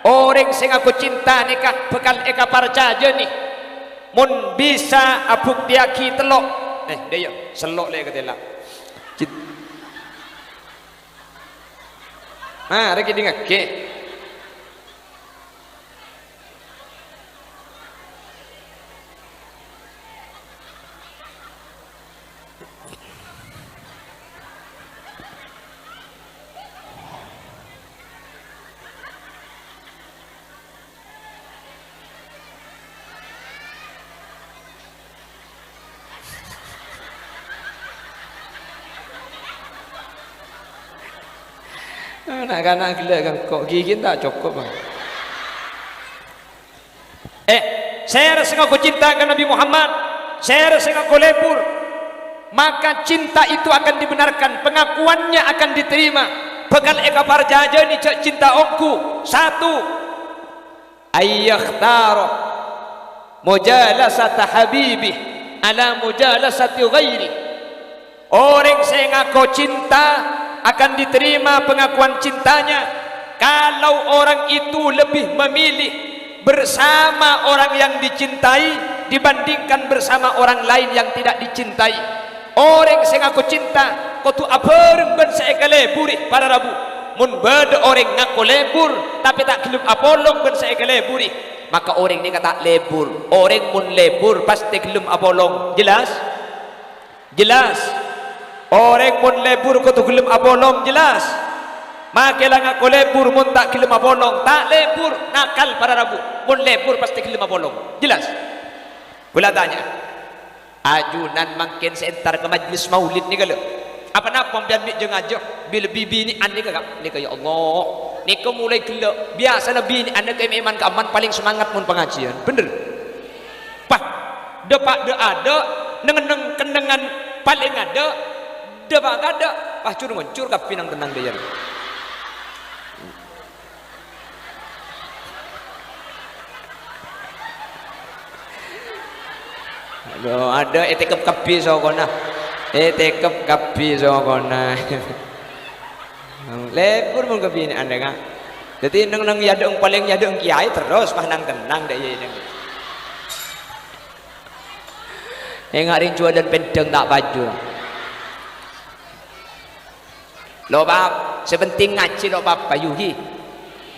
Orang sing aku cinta nikah bekal eka parcaja nih. Mun bisa abuk diaki telok. Dia selok le katela. Reki dengar ke. Anak-anak gila kan kok gigi tak cukup bang. Saya rasa aku cinta ke Nabi Muhammad, saya rasa aku lebur, maka cinta itu akan dibenarkan, pengakuannya akan diterima. Bekal eka parjaja ni cinta ongku. Satu, ayyakhtaro mujalasata habibih ala mujalasati ghairi. Orang saya ngaku cinta akan diterima pengakuan cintanya kalau orang itu lebih memilih bersama orang yang dicintai dibandingkan bersama orang lain yang tidak dicintai. Orang sing aku cinta kau tu apa ben saya leburi para rabu mun beda orang ngaku lebur tapi tak gelem apolong ben saya leburi, maka orang ni kata lebur. Orang mun lebur pasti gelem apolong. Jelas? Orang mun lebur kau tu gelem abolong, jelas. Makelah ngaku lebur mun tak gelem abolong, tak lebur, nakal para rabu. Mun lebur pasti gelem abolong, jelas. Kula tanya, ajunan makin sentar ke majlis maulid ni kalau apa nak pembian mik jeng aja bila bibi ni ane kagak ni kaya Allah ni kau mulai gila biasa nabi ni ane kaya iman keaman paling semangat mun pengajian bener pah depak de ada neng kendengan paling ada depak ada pah cur ngoncur ka pinang tenang dia. Aduh, ada etekep kapi sokona, etekep kapi sokona. Lebur mun kapi ni anda kan. Jadi neng yadeng paling yadeng kiai terus mah nang tenang deh ye neng. Ngaring cua dan pendeng tak baju. Lo bab, sepenting ngaji lo bab payuhi.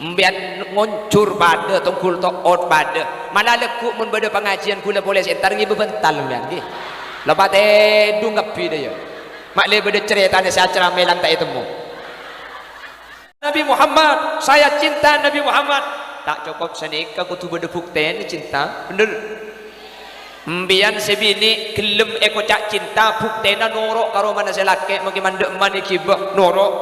Mbian ngoncur pada tungkul ot pada malah lekuk mun beda pengajian kula boleh sentar ngi bebental mbian nggih lepas dung ngapi dia mak le beda cerita ni acara melang tak temu Nabi Muhammad, saya cinta Nabi Muhammad tak cukup senika kudu beda bukten cinta bener mbian sebini gelem eko cak cinta buktena norok karo mana selake magi mandek mani kibah norok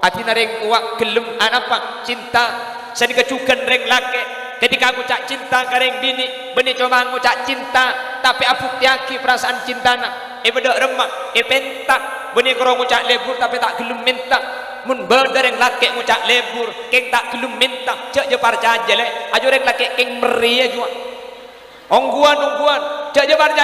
hati nareng uak gelem apa cinta sedika cukan reng lake ketika aku cak cinta kareng bini bini cuma ngucak cinta tapi apuk tiaki perasaan cintana beda remak pentak bini karo ngucak lebur tapi tak gelem minta mun beda reng lake ngucak lebur keng tak gelem minta cek je parca le ajo reng lake keng meri aja ongguan cek je parca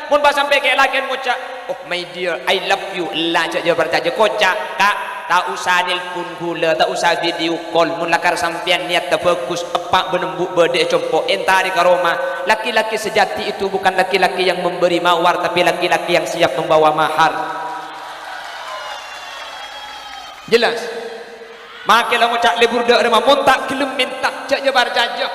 mun pas sampai ke lake ngucak oh my dear I love you lah cek je parca kocak kak tak usah nelpon gula, tak usah video call. Mun lakar sampian niat tak bagus, epak benembuk bedek compok entari ka rumah. Laki-laki sejati itu bukan laki-laki yang memberi mawar, tapi laki-laki yang siap membawa mahar. Jelas? Makelah ngucak lebur dek rumah, mun tak gelem minta, cek jebar jajah.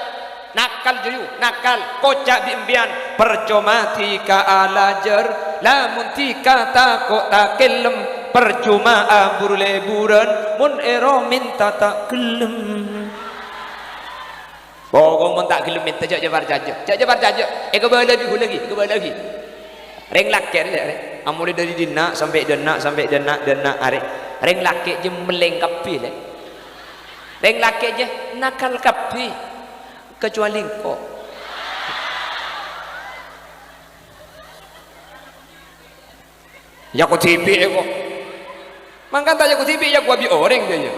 Nakal jeyu, nakal, kocak bimbingan. Percuma tika alajar, lamun tika takut tak kelem. Percuma abur leburan mun ero minta tak gelem pokok mun tak gelem minta cak jabar jaja kebal lagi reng laki rek amule dari dina sampai dena are reng laki je melengkapi le reng laki je nakal kapi kecuali kok ya ko tipi kok Mangkan tanya ku tipi ya ku abi orang dia.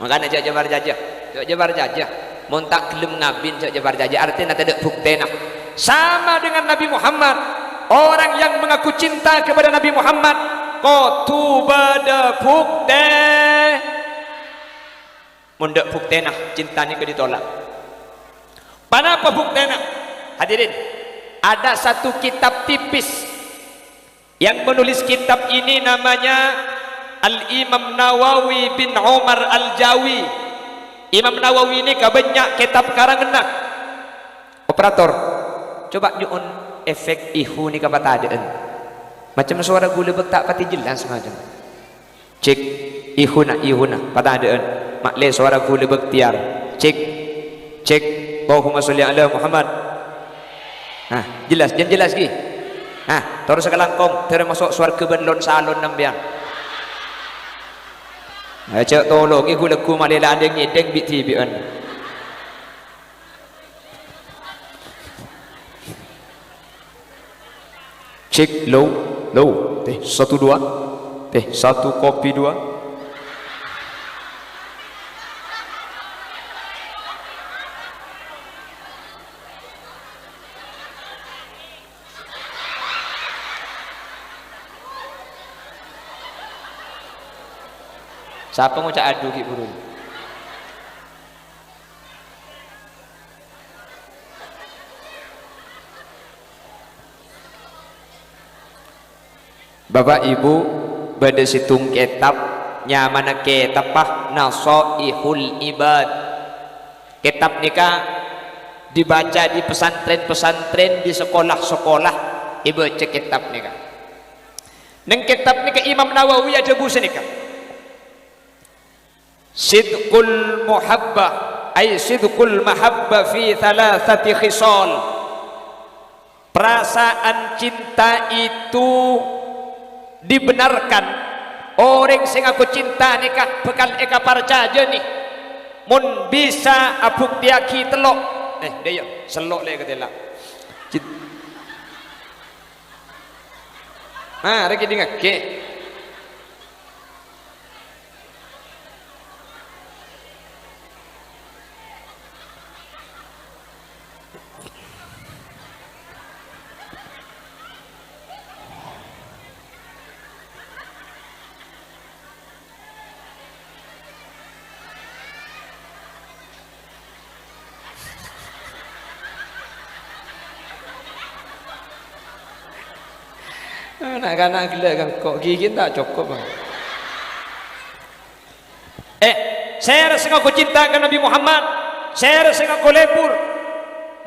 Makanya cak jabar jajah, cak jabar jajah. Mun tak gelem ngabin cak jabar jajah artinya tak ada bukti nak. Sama dengan Nabi Muhammad. Orang yang mengaku cinta kepada Nabi Muhammad, kotu bada bukti. Mundak bukti nak cinta ni ke ditolak. Kenapa bukti nak? Hadirin, ada satu kitab tipis yang menulis kitab ini namanya Al-Imam Nawawi bin Umar Al-Jawi. Imam Nawawi ini banyak kitab karangan. Operator, coba nyuun efek ihu ni kapa tadaan. Macam suara gula tak pati jelas macam. Cek ihuna pada adaan. Mak le suara gula bektiar. Cek Allahumma sholli ala Muhammad. Jelas lagi. Terus sekalangkong termasuk suara kebenlon salon nambian. Cek tolong iku lagu malela ada ngedeng bit tibian. Cek low. Teh 1 2. Teh 1 kopi 2. Siapa ngucap adu ki burung? Bapak Ibu pada situng kitab nyamana kitab Nasaihul Ibad. Kitab nikah dibaca di pesantren-pesantren, di sekolah-sekolah ibu cek kitab nikah. Neng kitab nikah Imam Nawawi ada busa nikah. Sidqul muhabbah ay sidqul mahabbah fi thalathati khisal. Perasaan cinta itu dibenarkan. Orang sing aku cinta nikah bekal eka parcaja nih. Mun bisa abuk tiaki telok. Dia selok le ketela. Reki dingak ke. Anak-anak gila kan kok gigi tak cukup bang. Saya rasa aku cinta ke Nabi Muhammad, saya rasa aku lebur,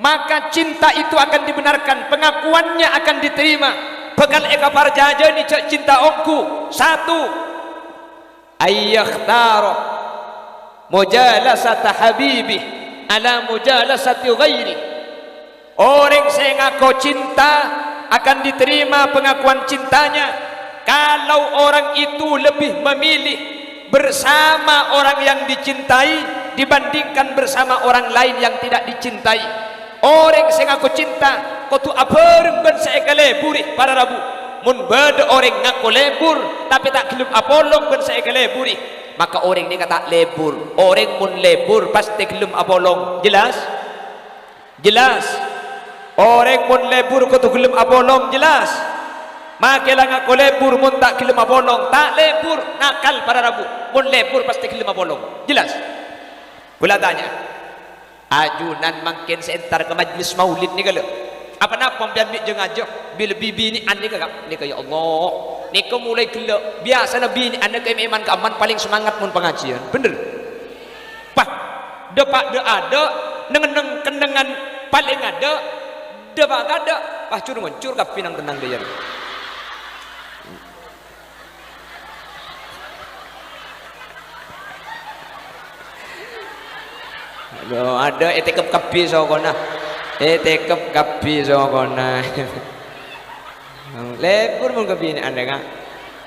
maka cinta itu akan dibenarkan, pengakuannya akan diterima. Bekal eka parjaja ni cinta omku. 1 ayyakhtaro mujalasata habibi ala mujalasati ghairi. Orang saya ngaku cinta akan diterima pengakuan cintanya kalau orang itu lebih memilih bersama orang yang dicintai dibandingkan bersama orang lain yang tidak dicintai. Orang sing aku cinta kau tu abareng ben saeka leburi para rabu. Mun bade orang ngaku lebur tapi tak gelem apolong ben saeka leburi, maka orang ni kata lebur. Orang mun lebur pasti gelem apolong. Jelas. Orang mun lebur kau tu gelem apolong jelas. Makelah ngaku lebur mun tak gelem apolong, tak lebur nakal para rabu. Mun lebur pasti gelem apolong. Jelas. Kula tanya. Ajunan makin seentar ke majlis maulid ni kalau. Apa nak pembian bik jeung aja bila bibi ni ane kagak. Ni kaya Allah. Ni ko mulai gelak. Biasa nabi ni ane kaya iman ke aman paling semangat mun pengajian. Bener. Pah, depak de ada neng kendengan paling ada. Depak ada, pacur mencur ka pinang tenang dia. Ada etekep kapi sokona. Etekep kapi sokona. Lebur mun kapi ni anda kan.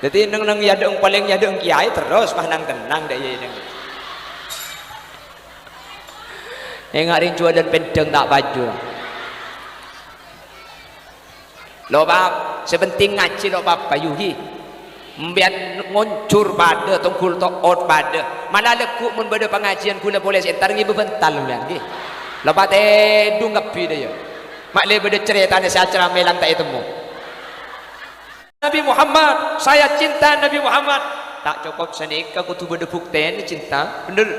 Jadi nang yadeng paling yadeng kiai terus mah nang tenang dah ye nang. Ngaring cua dan pendeng tak baju. Lo bab sebenting ngaji lo bab payuhi. Mbian ngoncur pada tongkul tok ot pada malah lekuk mun beda pengajian kula boleh entar ngi bebental mbian nggih lepas dung ngapi dia mak le beda cerita ni acara melang tak temu Nabi Muhammad saya cinta Nabi Muhammad tak cukup senika kudu beda bukten cinta bener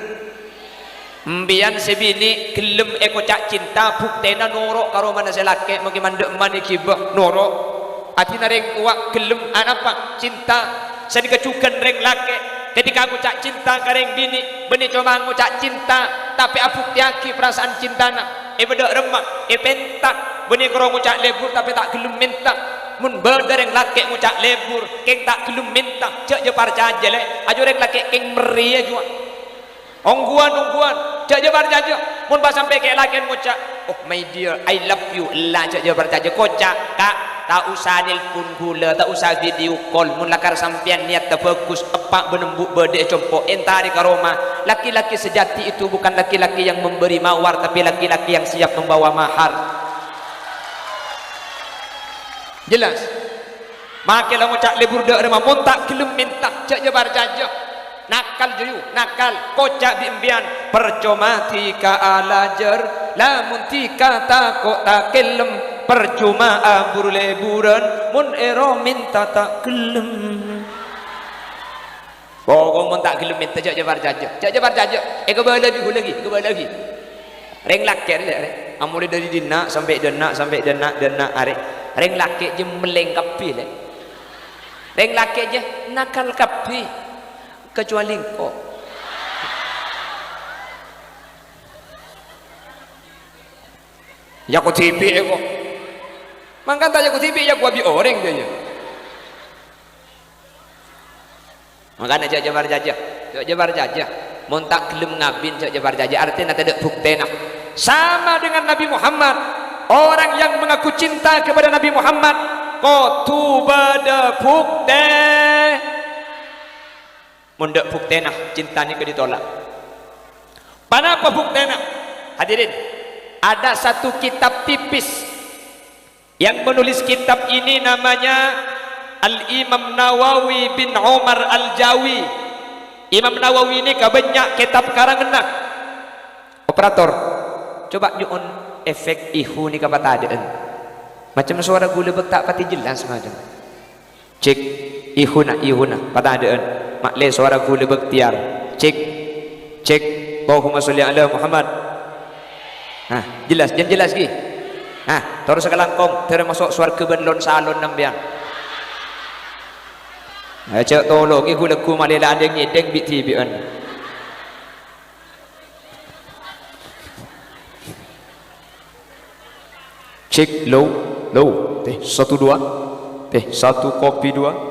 mbian sebini gelem eko cak cinta buktena norok karo mana selake mungkin mandek mani kibah norok hati nareng uak gelem apa cinta saya dikecukan reng lake ketika aku cak cinta kareng bini bini cuma ngucak cinta tapi apuk tiaki perasaan cintana beda remak pentak bini karo ngucak lebur tapi tak gelem minta mun beda reng lake ngucak lebur keng tak gelem minta cek je parca aja le ajo reng lake keng meri aja ongguan cek je parca aja mun pas sampai ke lake ngucak oh my dear I love you lah cek je parca aja kocak kak tak usah nelpon gula, tak usah video call mun lakar sampean niat tak bagus epak benembuk bedek compok entari ke Roma laki-laki sejati itu bukan laki-laki yang memberi mawar tapi laki-laki yang siap membawa mahar jelas makilah ngucak lebur dek remah mun tak gelem minta cek jebar jajah nakal juyu nakal kocak bimbian percuma tika alajar lamun tika takok tak kelem percuma abur leburan mun ero minta tak gelem pokok mun tak gelem minta cek jebar jajah lagi reng laki rek amule dari dina sampai dena are reng laki je melengkapi le reng laki je nakal kapi kecuali engkau ya ku tipi kok mangkan tanya ku tipi ya ku abi orang dia makanya cak jabar jajah mun tak gelem ngabin cak jabar jajah artinya tak ada buktena sama dengan Nabi Muhammad orang yang mengaku cinta kepada Nabi Muhammad kotu bada bukte mundak buktena cintanya ke ditolak kenapa buktena hadirin ada satu kitab tipis yang menulis kitab ini namanya Al-Imam Nawawi bin Umar Al-Jawi Imam Nawawi ini banyak kitab karangan operator coba di on efek ihu ni kapatadaan macam suara gula tak pati jelas macam cek ihuna patadaan mak le suara gula bektiar cek Allahumma sholli ala Muhammad jelas lagi terus sekalangkong termasuk suara kebenlon salon nambian cek tolong iku leku malela ada ngedeng bit tibian cek low teh 1 2 teh 1 kopi 2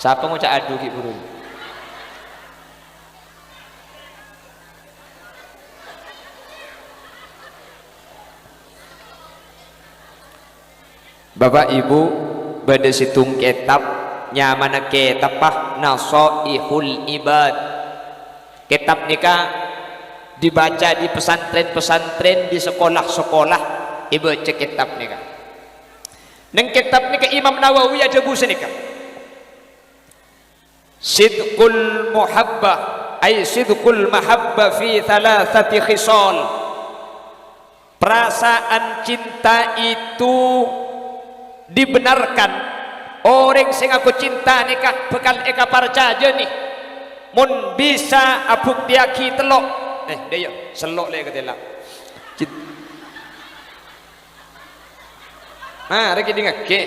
siapa ngucap adu ki burung Bapak Ibu pada situng kitab nyamana kitab Nasaihul Ibad kitab nikah dibaca di pesantren-pesantren di sekolah-sekolah ibu cek kitab nikah neng kitab nikah Imam Nawawi ada buku nikah sidqul muhabbah ay sidqul mahabbah fi thalathati khisal perasaan cinta itu dibenarkan orang sing aku cinta nikah bekal eka parcaja nih mun bisa abuk diaki telok dia selok le ketela reki dingake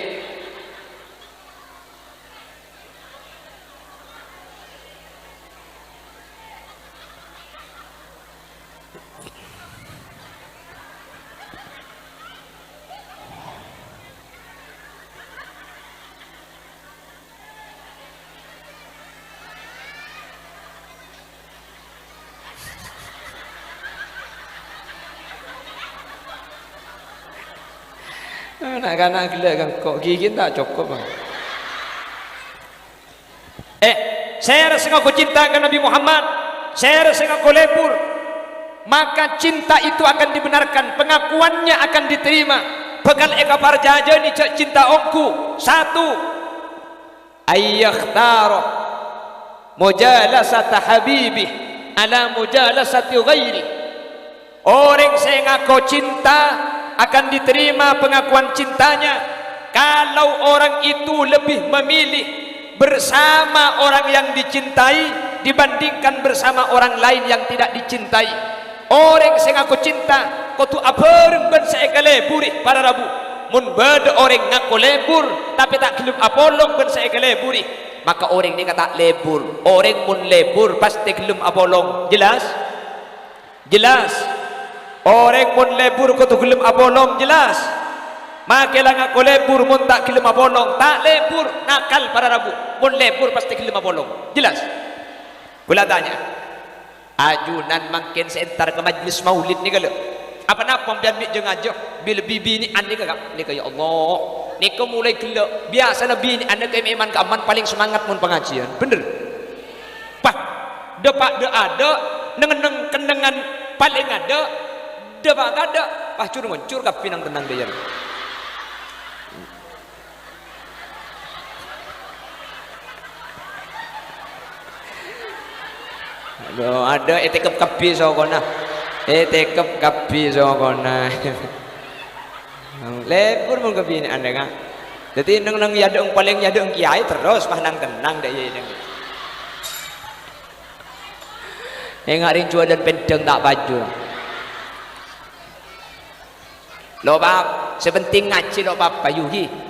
anak-anak gila kan kok gigi tak cukup bang Saya rasa aku cinta ke Nabi Muhammad, saya rasa aku lebur, maka cinta itu akan dibenarkan, pengakuannya akan diterima. Bekal eka parjaja ni cinta ongku. Satu, ayyakhtara mujalasata habibi ala mujalasati ghairi. Orang saya ngaku cinta akan diterima pengakuan cintanya kalau orang itu lebih memilih bersama orang yang dicintai dibandingkan bersama orang lain yang tidak dicintai. Orang saya ngaku cinta kau tu apa ben saya keleburi para rabu mun beda orang ngaku lebur tapi tak kelum apolong ben saya keleburi, maka orang ni kata lebur. Orang mun lebur pasti kelum apolong. Jelas? Jelas? Orang mun lebur kau tu kelum apolong. Jelas? Makilah ngaku lebur mun tak kelum apolong. Tak lebur, nakal para rabu. Mun lebur pasti kelum apolong. Jelas? Kula tanya, ajunan makin sebentar ke majlis maulid ni kalau apa nak pembian bik jengajah bila bibi ni ane kagak ni ya Allah ni kau mulai gelak biasa nabi ni ane ke iman keaman paling semangat mun pengajian bener pak depak de ada neng kendengan paling ada depak ada pah cur mencur ka pinang tenang dia. Aduh, ada etekep kapi sokona, etekep kapi sokona. Lebur mung kapi ni anda kan? Jadi neng yadong paling yadong kiai terus mah nang tenang deh ya ini. Ngarin cua dan pendeng tak baju. Lo bab sepenting ngaji lo bab payuhi.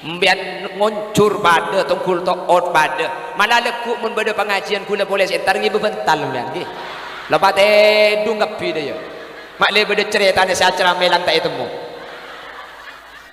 Mbian ngoncur pada tungkul tok ot pada malah lekuk mun beda pengajian kula boleh setar ngi bebental mbian nggih lepas dung ngapi dia mak le beda cerita ni saya ceramah lantai temu